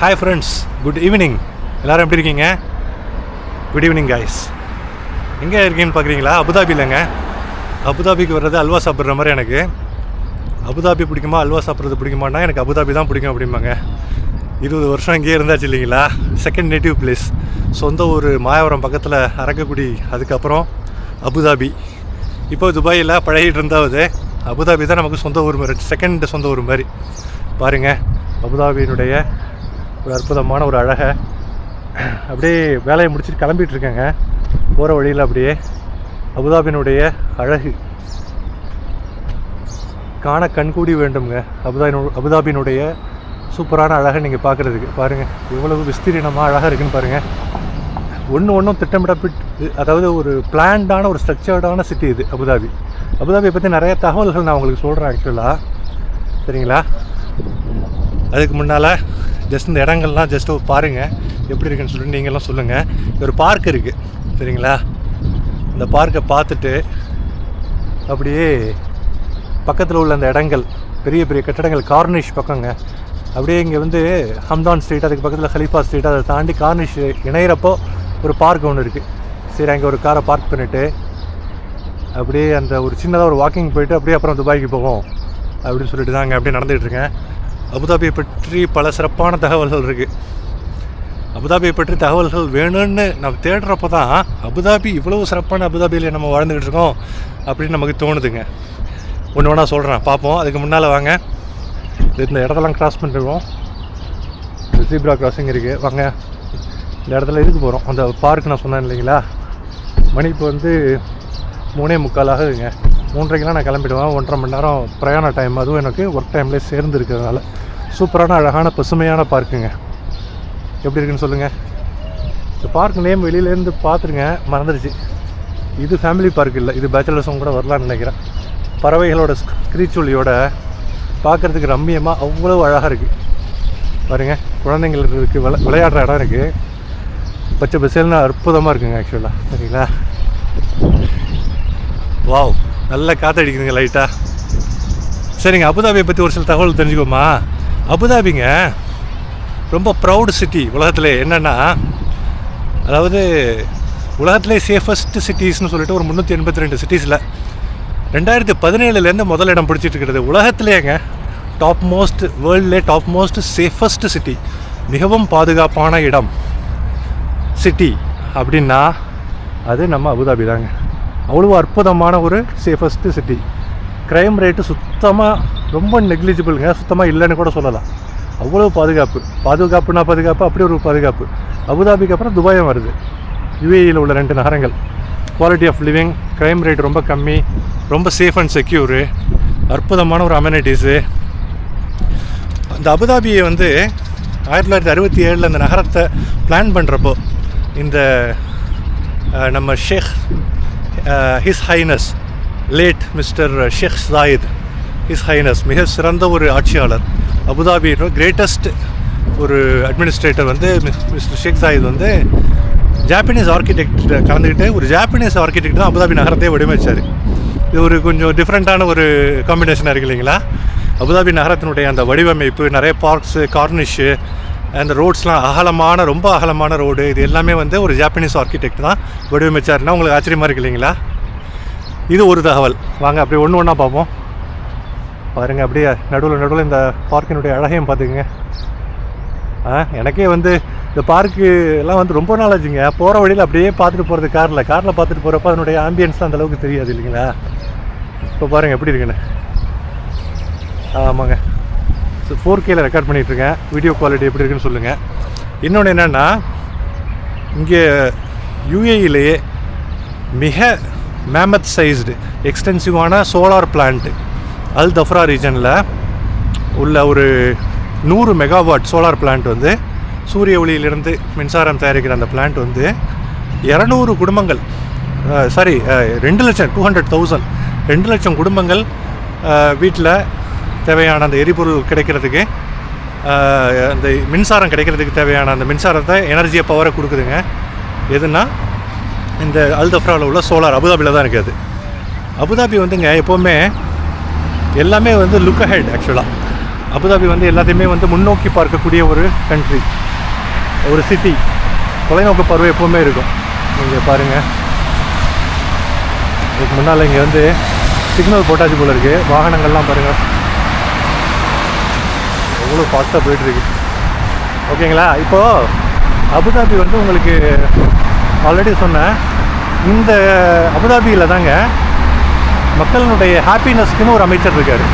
Hi friends, good evening. எல்லோரும் எப்படி இருக்கீங்க? Good evening guys. எங்கே இருக்கீங்கன்னு பார்க்குறீங்களா? அபுதாபிலங்க. அபுதாபிக்கு வர்றது அல்வா சாப்பிட்ற மாதிரி. எனக்கு அபுதாபி பிடிக்குமா, அல்வா சாப்பிட்றது பிடிக்குமான்னா எனக்கு அபுதாபி தான் பிடிக்கும் அப்படிம்பாங்க. 20 வருஷம் இங்கேயே இருந்தாச்சு இல்லைங்களா. செகண்ட் நேட்டிவ் பிளேஸ், சொந்த ஊர் மாயவரம் பக்கத்தில் அரக்கக்குடி, அதுக்கப்புறம் அபுதாபி. இப்போ துபாயில் பழகிட்டு இருந்தாவது அபுதாபி தான் நமக்கு சொந்த ஊர் மாதிரி, செகண்ட் சொந்த ஊர் மாதிரி. பாருங்கள், அபுதாபியினுடைய ஒரு அற்புதமான ஒரு அழகை. அப்படியே வேலையை முடிச்சுட்டு கிளம்பிகிட்ருக்கேங்க. போகிற வழியில் அப்படியே அபுதாபியினுடைய அழகு காண கண்கூடி வேண்டுங்க. அபுதாபியினுடைய சூப்பரான அழகை நீங்கள் பார்க்குறதுக்கு. பாருங்கள் எவ்வளவு விஸ்தீர்ணமாக அழகாக இருக்குதுன்னு பாருங்கள். ஒன்றும் திட்டமிடப்பட்டு, அதாவது ஒரு பிளான்டான ஒரு ஸ்ட்ரக்சர்டான சிட்டி இது அபுதாபி. அபுதாபியை பற்றி நிறைய தகவல்கள் நான் உங்களுக்கு சொல்கிறேன் ஆக்சுவலாக, சரிங்களா? அதுக்கு முன்னால் ஜஸ்ட் இந்த இடங்கள்லாம் ஜஸ்ட்டு பாருங்கள் எப்படி இருக்குன்னு சொல்லிட்டு நீங்கள்லாம் சொல்லுங்கள். ஒரு பார்க் இருக்குது, சரிங்களா? இந்த பார்க்கை பார்த்துட்டு அப்படியே பக்கத்தில் உள்ள அந்த இடங்கள், பெரிய பெரிய கட்டடங்கள், கார்னிஷ் பக்கங்க. அப்படியே இங்கே வந்து ஹம்தான் ஸ்ட்ரீட், அதுக்கு பக்கத்தில் ஹலீஃபா ஸ்ட்ரீட், அதை தாண்டி கார்னிஷ் இணையிறப்போ ஒரு பார்க் ஒன்று இருக்குது. சரி, அங்கே ஒரு காரை பார்க் பண்ணிவிட்டு அப்படியே அந்த ஒரு சின்னதாக ஒரு வாக்கிங் போயிட்டு அப்படியே அப்புறம் துபாய்க்கு போவோம் அப்படின்னு சொல்லிட்டு தான் அங்கே அப்படியே நடந்துகிட்ருக்கேன். அபுதாபியை பற்றி பல சிறப்பான தகவல்கள் இருக்குது. அபுதாபியை பற்றி தகவல்கள் வேணும்னு நம்ம தேடுறப்போ தான் அபுதாபி இவ்வளவு சிறப்பான அபுதாபியில் நம்ம வாழ்ந்துக்கிட்டு இருக்கோம் அப்படின்னு நமக்கு தோணுதுங்க. ஒன்று ஒன்றா சொல்கிறேன், பார்ப்போம். அதுக்கு முன்னால் வாங்க, இந்த இடத்தெல்லாம் கிராஸ் பண்ணிருக்கோம். ஜீப்ரா கிராசிங் இருக்குது. வாங்க, இந்த இடத்துல இதுக்கு போகிறோம், அந்த பார்க் நான் சொன்னேன் இல்லைங்களா. மணி இப்போ வந்து 3:45 ஆகுதுங்க. 3:30க்கெலாம் நான் கிளம்பிடுவேன். 1.5 மணி நேரம் பிரயாண டைம், அதுவும் எனக்கு ஒர்க் டைம்லேயே சேர்ந்து இருக்கிறதுனால. சூப்பரான அழகான பசுமையான பார்க்குங்க. எப்படி இருக்குன்னு சொல்லுங்கள். இந்த பார்க் நேம் வெளியிலேருந்து பார்த்துருங்க, மறந்துடுச்சு. இது ஃபேமிலி பார்க் இல்லை, இது பேச்சுலர்ஸும் கூட வரலான்னு நினைக்கிறேன். பறவைகளோட ஸ்க்ரீச்சொலியோட பார்க்குறதுக்கு ரம்மியமாக அவ்வளோ அழகாக இருக்குது. பாருங்கள், குழந்தைங்களுக்கு இருக்குது, விளையாடுற இடம் இருக்குது. பச்சை பசேல்னு அற்புதமாக இருக்குங்க ஆக்சுவலாக, சரிங்களா? வாவ், நல்லா காற்றடிக்குதுங்க லைட்டாக. சரிங்க, அபுதாபியை பற்றி ஒரு சில தகவல் தெரிஞ்சுக்கோமா. அபுதாபிங்க ரொம்ப ப்ரௌடு சிட்டி உலகத்திலே. என்னென்னா, அதாவது உலகத்திலே சேஃபஸ்ட் சிட்டிஸ்னு சொல்லிட்டு ஒரு 382 சிட்டிஸில் 2017 முதல் இடம் பிடிச்சிட்டு இருக்கிறது. உலகத்திலேங்க டாப் மோஸ்ட், வேர்ல்ட்லே டாப் மோஸ்ட் சேஃபஸ்ட் சிட்டி, மிகவும் பாதுகாப்பான இடம் சிட்டி அப்படின்னா அது நம்ம அபுதாபி தாங்க. அவ்வளோ அற்புதமான ஒரு சேஃபஸ்ட்டு சிட்டி. க்ரைம் ரேட்டு சுத்தமாக ரொம்ப நெக்லிஜிபிளுங்க, சுத்தமாக இல்லைன்னு கூட சொல்லலாம். அவ்வளோ பாதுகாப்புனா அப்படி ஒரு பாதுகாப்பு. அபுதாபிக்கு அப்புறம் துபாயும் வருது. யுஏஇயில் உள்ள 2 நகரங்கள். Quality of living, crime rate ரொம்ப கம்மி, ரொம்ப சேஃப் அண்ட் செக்யூரு, அற்புதமான ஒரு அமெனிட்டிஸு. அந்த அபுதாபியை வந்து 1967 அந்த நகரத்தை பிளான் பண்ணுறப்போ இந்த நம்ம ஷேக் ஹிஸ் ஹைனஸ் லேட் மிஸ்டர் ஷேக் ஜாயித், ஹிஸ் ஹைனஸ் மிக சிறந்த ஒரு ஆட்சியாளர், அபுதாபியோட கிரேட்டஸ்ட் ஒரு அட்மினிஸ்ட்ரேட்டர் வந்து மிஸ்டர் ஷேக் ஜாயித் வந்து ஜாப்பனீஸ் ஆர்கிடெக்ட் கலந்துக்கிட்டு ஒரு ஜாப்பனீஸ் ஆர்கிடெக்ட் தான் அபுதாபி நகரத்தையே வடிவமைச்சார். இது ஒரு கொஞ்சம் டிஃப்ரெண்ட்டான ஒரு காம்பினேஷனாக இருக்குது இல்லைங்களா. அபுதாபி நகரத்தினுடைய அந்த வடிவமைப்பு, நிறைய பார்க்ஸு, கார்னிஷு, அந்த ரோட்ஸ்லாம் ரொம்ப அகலமான ரோடு, இது எல்லாமே வந்து ஒரு ஜாப்பனீஸ் ஆர்கிடெக்ட் தான் வடிவமைச்சாருன்னா உங்களுக்கு ஆச்சரியமாக இருக்குது இல்லைங்களா. இது ஒரு தகவல். வாங்க அப்படியே ஒன்று ஒன்றா பார்ப்போம். பாருங்கள், அப்படியே நடுவில் இந்த பார்க்கினுடைய அழகையும் பார்த்துக்குங்க. எனக்கே வந்து இந்த பார்க்கு எல்லாம் வந்து ரொம்ப நாள் ஆச்சுங்க. போகிற வழியில் அப்படியே பார்த்துட்டு போகிறது, காரில் பார்த்துட்டு போகிறப்ப அதனுடைய ஆம்பியன்ஸ் தான் அந்தளவுக்கு தெரியாது இல்லைங்களா. இப்போ பாருங்கள் எப்படி இருக்குன்னு. ஆமாங்க, 4Kல ரெக்கார்ட் பண்ணிகிட்ருக்கேன். வீடியோ குவாலிட்டி எப்படி இருக்குன்னு சொல்லுங்கள். இன்னொன்று என்னென்னா, இங்கே யுஏஇலேயே மிக மேமத் சைஸ்டு எக்ஸ்டென்சிவான சோலார் பிளான்ட்டு அல் தஃப்ரா ரீஜனில் உள்ள ஒரு 100 மெகாவாட் சோலார் பிளான்ட் வந்து, சூரிய ஒளியிலிருந்து மின்சாரம் தயாரிக்கிற அந்த பிளான்ட் வந்து 200 குடும்பங்கள், 2 லட்சம் குடும்பங்கள் வீட்டில் தேவையான அந்த எரிபொருள் கிடைக்கிறதுக்கு, அந்த மின்சாரம் கிடைக்கிறதுக்கு தேவையான அந்த மின்சாரத்தை, எனர்ஜியை, பவரை கொடுக்குதுங்க. எதுனா இந்த அல் தஃப்ராவில் உள்ள சோலார், அபுதாபியில் தான் இருக்குது. அபுதாபி வந்துங்க எப்போவுமே எல்லாமே வந்து லுக் அஹெட். ஆக்சுவலாக அபுதாபி வந்து எல்லாத்தையுமே வந்து முன்னோக்கி பார்க்கக்கூடிய ஒரு கண்ட்ரி, ஒரு சிட்டி. தொலைநோக்கு பார்வை எப்போவுமே இருக்கும். நீங்கள் பாருங்கள், இதுக்கு முன்னால் இங்கே வந்து சிக்னல் போட்டாச்சு போல இருக்குது. வாகனங்கள்லாம் பாருங்கள் எவ்வளோ ஃபாஸ்ட்டாக போயிட்டுருக்கு. ஓகேங்களா? இப்போது அபுதாபி வந்து உங்களுக்கு ஆல்ரெடி சொன்னேன், இந்த அபுதாபியில் தாங்க மக்களினுடைய ஹாப்பினஸ்க்குன்னு ஒரு அமைச்சர் இருக்கார்.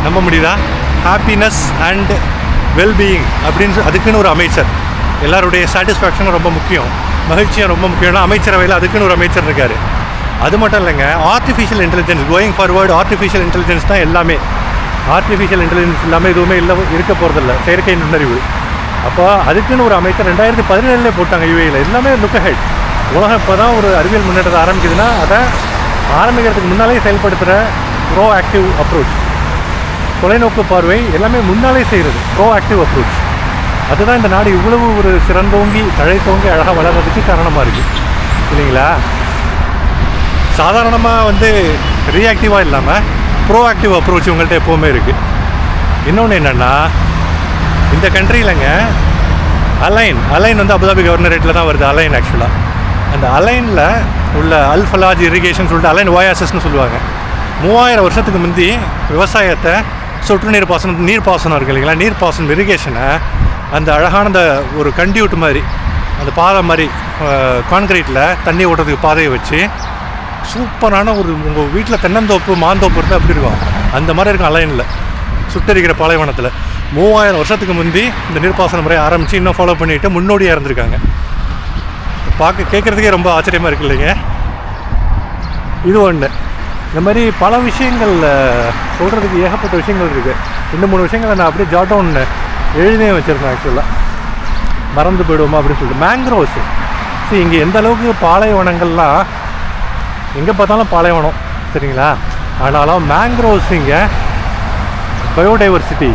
நம்ப முடியுதா? ஹாப்பினஸ் அண்ட் வெல்பீயிங் அப்படின்னு அதுக்குன்னு ஒரு அமைச்சர். எல்லாருடைய சாட்டிஸ்ஃபேக்ஷனும் ரொம்ப முக்கியம், மகிழ்ச்சியாக ரொம்ப முக்கியம்னா அமைச்சரவையில் அதுக்குன்னு ஒரு அமைச்சர் இருக்கார். அது மட்டும் இல்லைங்க, artificial intelligence going forward, artificial intelligence தான் எல்லாமே. ஆர்டிஃபிஷியல் இன்டெலிஜென்ஸ் இல்லாமல் எதுவுமே இருக்க போகிறதில்ல, செயற்கை நுண்ணறிவு. அப்போ அதுக்குன்னு ஒரு அமைச்சர் 2017 போட்டாங்க யூஏயில். எல்லாமே லுக் அஹெட். உலகம் இப்போ தான் ஒரு அறிவியல் முன்னேற்றத்தை ஆரம்பிக்குதுன்னா அதை ஆரம்பிக்கிறதுக்கு முன்னாலே செயல்படுத்துகிற ப்ரோ ஆக்டிவ் அப்ரோச், தொலைநோக்கு பார்வை, எல்லாமே முன்னாலே செய்கிறது ப்ரோ ஆக்டிவ் அப்ரோச். அதுதான் இந்த நாடு இவ்வளவு ஒரு சிறந்தோங்கி தழைத்தோங்கி அழகாக வளர்கிறதுக்கு காரணமாக இருக்குது இல்லைங்களா? சாதாரணமாக வந்து ரியாக்டிவாக இல்லாமல் ப்ரோ ஆக்டிவ் அப்ரோச் உங்கள்கிட்ட எப்போவுமே இருக்குது. இன்னொன்று என்னென்னா, இந்த கண்ட்ரியிலங்க அலைன் வந்து அபுதாபி கவர்னரேட்டில் தான் வருது. அலைன் ஆக்சுவலாக அந்த அலைனில் உள்ள அல்ஃபலாஜ் இரிகேஷன் சொல்லிட்டு அலைன் ஓயாசஸ்ன்னு சொல்லுவாங்க. 3000 வருஷத்துக்கு முந்தி விவசாயத்தை சொட்டு நீர்ப்பாசனம் இருக்குது இல்லைங்களா, நீர்ப்பாசனம் இரிகேஷனை அந்த அழகான அந்த ஒரு கண்டியூட் மாதிரி, அந்த பாதை மாதிரி கான்கிரீட்டில் தண்ணி ஓட்டுறதுக்கு பாதையை வச்சு சூப்பரான ஒரு உங்கள் வீட்டில் தென்னந்தோப்பு மாந்தோப்பு இருந்தால் அப்படி இருக்கும், அந்த மாதிரி இருக்கும் அலைனில் சுட்டரிக்கிற பாலைவனத்தில். 3000 வருஷத்துக்கு முந்தி இந்த நீர்ப்பாசன முறையை ஆரம்பித்து இன்னும் ஃபாலோ பண்ணிவிட்டு முன்னோடியாக இருந்திருக்காங்க. கேட்குறதுக்கே ரொம்ப ஆச்சரியமாக இருக்குது இல்லைங்க? இது ஒன்று. இந்த மாதிரி பல விஷயங்கள் சொல்கிறதுக்கு ஏகப்பட்ட விஷயங்கள் இருக்குது. 2-3 விஷயங்களை நான் அப்படியே ஜாட் டவுன் எழுதியே வச்சுருந்தேன். ஆக்சுவலாக மறந்து போயிடுவோமா அப்படின்னு சொல்லிட்டு. மேங்க்ரோவ்ஸ், சரி இங்கே எந்த அளவுக்கு பாலைவனங்கள்லாம் எங்கே பார்த்தாலும் பாலைவனம் சரிங்களா, ஆனாலும் மேங்க்ரோவ்ஸ் இங்கே பயோடைவர்சிட்டி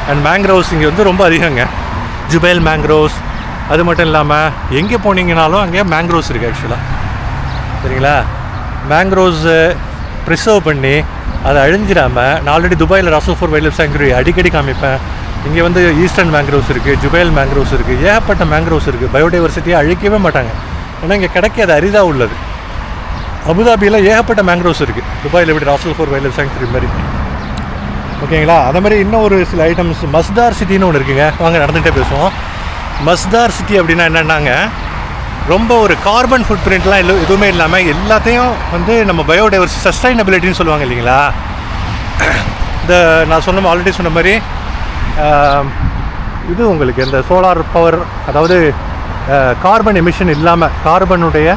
அண்ட் மேங்க்ரோவ்ஸ் இங்கே வந்து ரொம்ப அதிகங்க. ஜுபைல் மேங்க்ரோவ்ஸ், அது மட்டும் இல்லாமல் எங்கே போனீங்கனாலும் அங்கே மேங்க்ரோவ்ஸ் இருக்குது ஆக்சுவலாக சரிங்களா. மேங்க்ரோவ்ஸு ப்ரிசர்வ் பண்ணி அதை அழிஞ்சிடாமல், நான் ஆல்ரெடி துபாயில் ராசல்ஃபோர் வைல்ட் லைஃப் சாங்சுரி அடிக்கடி காமிப்பேன். இங்கே வந்து ஈஸ்டர்ன் மேங்க்ரோவ்ஸ் இருக்குது, ஜுபைல் மேங்க்ரோவ்ஸ் இருக்குது, ஏகப்பட்ட மேங்க்ரோவ்ஸ் இருக்குது. பயோடைவர்சிட்டியை அழிக்கவே மாட்டாங்க, ஏன்னா இங்கே கிடைக்காது, அரிதாக உள்ளது. அபுதாபியில் ஏகப்பட்ட மேங்க்ரோவ்ஸ் இருக்குது, துபாயில் எப்படி ராசல்ஃபோர் வைல்ட் லைஃப் சாங்சுரி மாதிரி. ஓகேங்களா? அதே மாதிரி இன்னும் ஒரு சில ஐட்டம்ஸ், மஸ்தார் சிட்டின்னு ஒன்று இருக்குங்க. வாங்க நடந்துகிட்டே பேசுவோம். மஸ்தார் சிட்டி அப்படின்னா என்னென்னாங்க, ரொம்ப ஒரு கார்பன் ஃபுட் பிரிண்ட்லாம் எதுவுமே இல்லாமல் எல்லாத்தையும் வந்து நம்ம பயோடைவர்சிட்டி சஸ்டைனபிலிட்டின்னு சொல்லுவாங்க இல்லைங்களா. இந்த நான் ஆல்ரெடி சொன்ன மாதிரி இது உங்களுக்கு இந்த சோலார் பவர், அதாவது கார்பன் எமிஷன் இல்லாமல், கார்பனுடைய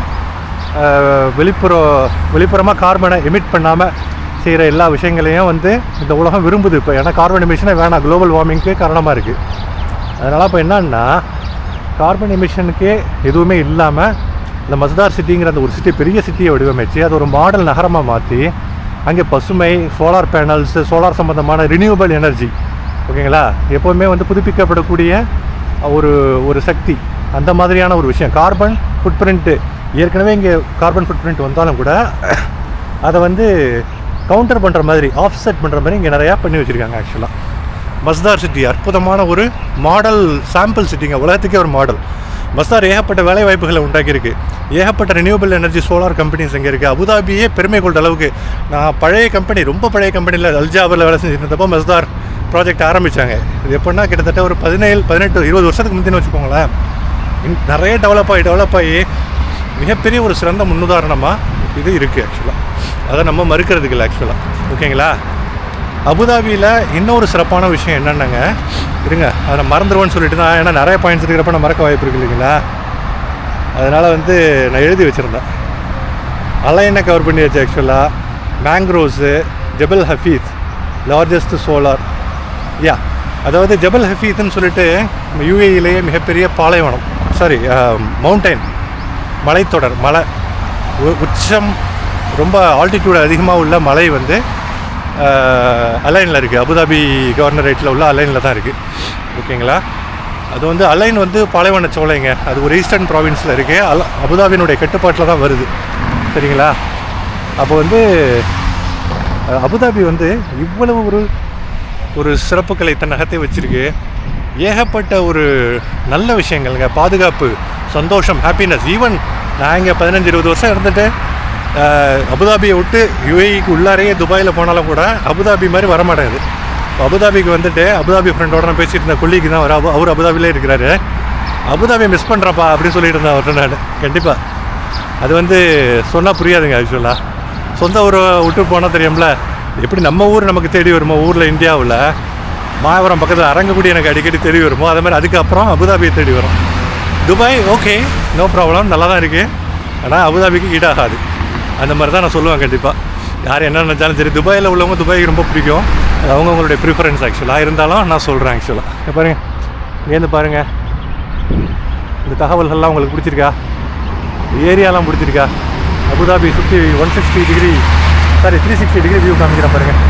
வெளிப்புறமாக கார்பனை எமிட் பண்ணாமல் செய்கிற எல்லா விஷயங்களையும் வந்து இந்த உலகம் விரும்புது இப்போ. ஏன்னா கார்பன் எமிஷனே வேணாம், குளோபல் வார்மிங்க்கு காரணமாக இருக்குது. அதனால் இப்போ என்னன்னா, கார்பன் எமிஷனுக்கே எதுவுமே இல்லாமல் இந்த மஸ்தார் சிட்டிங்கிற அந்த ஒரு சிட்டி, பெரிய சிட்டியை வடிவமைச்சு அது ஒரு மாடல் நகரமாக மாற்றி அங்கே பசுமை, சோலார் பேனல்ஸு, சோலார் சம்மந்தமான ரினியூவபிள் எனர்ஜி, ஓகேங்களா, எப்போவுமே வந்து புதுப்பிக்கப்படக்கூடிய ஒரு சக்தி, அந்த மாதிரியான ஒரு விஷயம். கார்பன் ஃபுட் பிரிண்ட்டு ஏற்கனவே இங்கே கார்பன் ஃபுட் பிரிண்ட் வந்தாலும் கூட அதை வந்து கவுண்டர் பண்ணுற மாதிரி, ஆஃப்செட் பண்ணுற மாதிரி இங்கே நிறையா பண்ணி வச்சுருக்காங்க. ஆக்சுவலாக மஸ்தார் சிட்டி அற்புதமான ஒரு மாடல் சாம்பிள் சிட்டிங்க, உலகத்துக்கே ஒரு மாடல். மஸ்தார் ஏகப்பட்ட வேலை வாய்ப்புகளை உண்டாக்கியிருக்கு, ஏகப்பட்ட ரினியூவபிள் எனர்ஜி சோலார் கம்பெனிஸ் இங்கே இருக்குது. அபுதாபியே பெருமை கொண்ட அளவுக்கு. நான் பழைய கம்பெனி, ரொம்ப பழைய கம்பெனியில் அல்ஜாபரில் வேலை செஞ்சுருந்தப்போ மஸ்தார் ப்ராஜெக்ட் ஆரம்பித்தாங்க. இது எப்படின்னா கிட்டத்தட்ட ஒரு 17-18-20 வருஷத்துக்கு முந்தின்னு வச்சுக்கோங்களேன். நிறைய டெவலப் ஆகி மிகப்பெரிய ஒரு சிறந்த முன்னுதாரணமாக இது இருக்குது ஆக்சுவலாக. அதை நம்ம மறுக்கிறதுக்கு இல்லை ஆக்சுவலாக. ஓகேங்களா? அபுதாபியில் இன்னொரு சிறப்பான விஷயம் என்னென்னங்க, இருங்க அதை மறந்துடுவேன்னு சொல்லிட்டு தான், ஏன்னா நிறைய பாயிண்ட்ஸ் இருக்கிறப்ப நான் மறக்க வாய்ப்பு இருக்குது இல்லைங்களா. அதனால் வந்து நான் எழுதி வச்சுருந்தேன். அலைனை கவர் பண்ணி வச்சு ஆக்சுவலாக மேங்க்ரோவ்ஸு, ஜபல் ஹஃபீஸ் லார்ஜஸ்ட் சோலார், அதாவது ஜபல் ஹஃபீஸ்ன்னு சொல்லிட்டு யூஏஇலேயே மிகப்பெரிய பாலைவனம், மவுண்டைன், மலைத்தொடர், மலை உச்சம், ரொம்ப ஆல்டிடியூட் அதிகமாக உள்ள மலை வந்து அலைனில் இருக்குது. அபுதாபி கவர்னரேட்டில் உள்ள அலைனில் தான் இருக்குது. ஓகேங்களா? அது வந்து அலைன் வந்து பாலைவன சோலைங்க, அது ஒரு ஈஸ்டர்ன் ப்ராவின்ஸில் இருக்குது, அபுதாபியினுடைய கட்டுப்பாட்டில் தான் வருது. சரிங்களா? அப்போ வந்து அபுதாபி வந்து இவ்வளவு ஒரு ஒரு சிறப்புகளை தன் நகத்தை வச்சுருக்கு. ஏகப்பட்ட ஒரு நல்ல விஷயங்கள்ங்க, பாதுகாப்பு, சந்தோஷம், ஹாப்பினஸ். ஈவன் நான் இங்கே 15-20 வருஷம் இருந்துட்டு அபுதாபியை விட்டு யுஏஇக்கு உள்ளாரையே துபாயில் போனாலும் கூட அபுதாபி மாதிரி வரமாட்டேங்குது. அபுதாபிக்கு வந்துட்டு அபுதாபி ஃப்ரெண்டோட நான் பேசிகிட்டு இருந்த கொல்லிக்கு தான் அவர் அபுதாபிலே இருக்கிறாரு. அபுதாபியை மிஸ் பண்ணுறப்பா அப்படின்னு சொல்லிட்டு இருந்தேன் அவர்கிட்ட நான். கண்டிப்பாக அது வந்து சொன்னால் புரியாதுங்க. ஆக்சுவலாக சொந்த ஊரை விட்டு போனால் தெரியும்ல, எப்படி நம்ம ஊர் நமக்கு தேடி வருமோ, ஊரில் இந்தியாவில் மாயவரம் பக்கத்தில் அரங்கக்குடி எனக்கு அடிக்கடி தேடி வருமோ, அதே மாதிரி அதுக்கப்புறம் அபுதாபியை தேடி வரும். துபாய் ஓகே, நோ ப்ராப்ளம், நல்லா தான் இருக்குது. ஆனால் அபுதாபிக்கு ஈடாகாது. அந்த மாதிரி தான் நான் சொல்லுவேன். கண்டிப்பாக யார் என்ன நினச்சாலும் சரி, துபாயில் உள்ளவங்க துபாய்க்கு ரொம்ப பிடிக்கும். அது அவங்கவுங்களுடைய ப்ரிஃபரன்ஸ் ஆக்சுவலாக. இருந்தாலும் நான் சொல்கிறேன் ஆக்சுவலாக. பாருங்கள், இங்கேருந்து பாருங்கள், இந்த தகவல்கள்லாம் உங்களுக்கு பிடிச்சிருக்கா? ஏரியாலாம் பிடிச்சிருக்கா? அபுதாபி சுற்றி 360 டிகிரி வியூ காமிக்கிறேன் பாருங்கள்.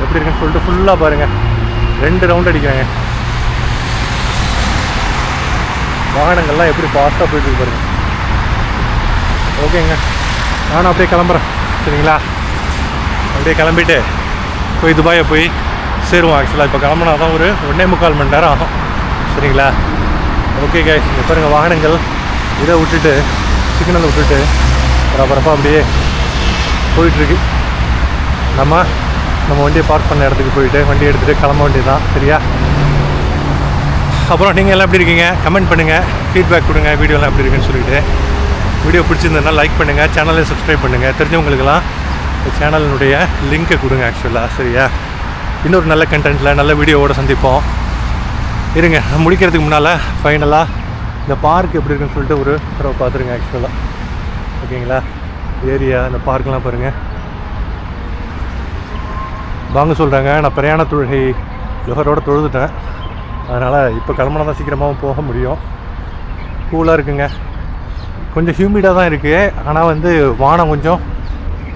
எப்படி இருக்குன்னு சொல்லிட்டு ஃபுல்லாக பாருங்கள். 2 ரவுண்ட் அடிக்கிறாங்க. வாகனங்கள்லாம் எப்படி ஃபாஸ்ட்டாக போயிட்டு பாருங்கள். ஓகேங்க, நானும் அப்படியே கிளம்புறேன். சரிங்களா? அப்படியே கிளம்பிட்டு போய் துபாயை போய் சேருவோம். ஆக்சுவலாக இப்போ கிளம்புனா தான் ஒரு 1.25 மணி நேரம் ஆகும். சரிங்களா? ஓகே கைஸ், இங்கே பாருங்கள் வாகனங்கள் இதை விட்டுட்டு, சிக்னலை விட்டுட்டு பரபரப்பாக அப்படியே போயிட்டுருக்கு. நம்ம வண்டியை பார்க் பண்ண இடத்துக்கு போயிட்டு வண்டியை எடுத்துகிட்டு கிளம்ப வேண்டியது தான். சரியா? அப்புறம் நீங்கள் எல்லாம் எப்படி இருக்கீங்க? கமெண்ட் பண்ணுங்கள், ஃபீட்பேக் கொடுங்க, வீடியோலாம் எப்படி இருக்குன்னு சொல்லிவிட்டு. வீடியோ பிடிச்சிருந்ததுனா லைக் பண்ணுங்கள், சேனலை சப்ஸ்கிரைப் பண்ணுங்கள். தெரிஞ்சவங்களுக்கெல்லாம் சேனலினுடைய லிங்க்கை கொடுங்க ஆக்சுவலாக. சரியா? இன்னொரு நல்ல கண்டென்ட்டில் நல்ல வீடியோவோடு சந்திப்போம். இருங்க, முடிக்கிறதுக்கு முன்னால் ஃபைனலாக இந்த பார்க் எப்படி இருக்குன்னு சொல்லிட்டு ஒரு தடவை பார்த்துருங்க ஆக்சுவலாக. ஓகேங்களா? ஏரியா, இந்த பார்க்கெலாம் பாருங்கள். வாங்க சொல்கிறாங்க. நான் பிரயாண தொழுகை லுஹரோட தொழுதுட்டேன். அதனால் இப்போ கிளம்புனா தான் சீக்கிரமாகவும் போக முடியும். கூலாக இருக்குங்க. கொஞ்சம் ஹியூமிடாக தான் இருக்குது. ஆனால் வந்து வானம் கொஞ்சம்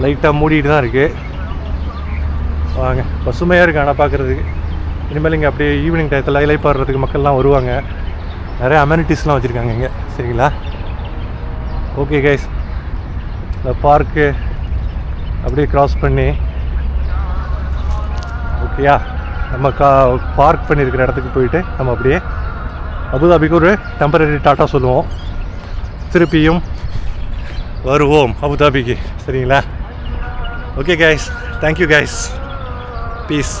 லைட்டாக மூடிட்டு தான் இருக்குது. வாங்க, பசுமையாக இருக்குது ஆனால் பார்க்குறதுக்கு. இனிமேல் இங்கே அப்படியே ஈவினிங் டயத்தில் இலைப்பாடுறதுக்கு மக்கள்லாம் வருவாங்க. நிறைய அமெனிட்டிஸ்லாம் வச்சுருக்காங்க இங்கே. சரிங்களா? ஓகே கைஸ், இந்த பார்க்கு அப்படியே க்ராஸ் பண்ணி ஓகேயா நம்ம பார்க் பண்ணியிருக்கிற இடத்துக்கு போயிட்டு நம்ம அப்படியே அபுதாபிக்கு ஒரு டெம்பரரி டாட்டா சொல்லுவோம். திருப்பியும் வருவோம் அபுதாபிக்கு. சரிங்களா? Okay guys, thank you guys, piece.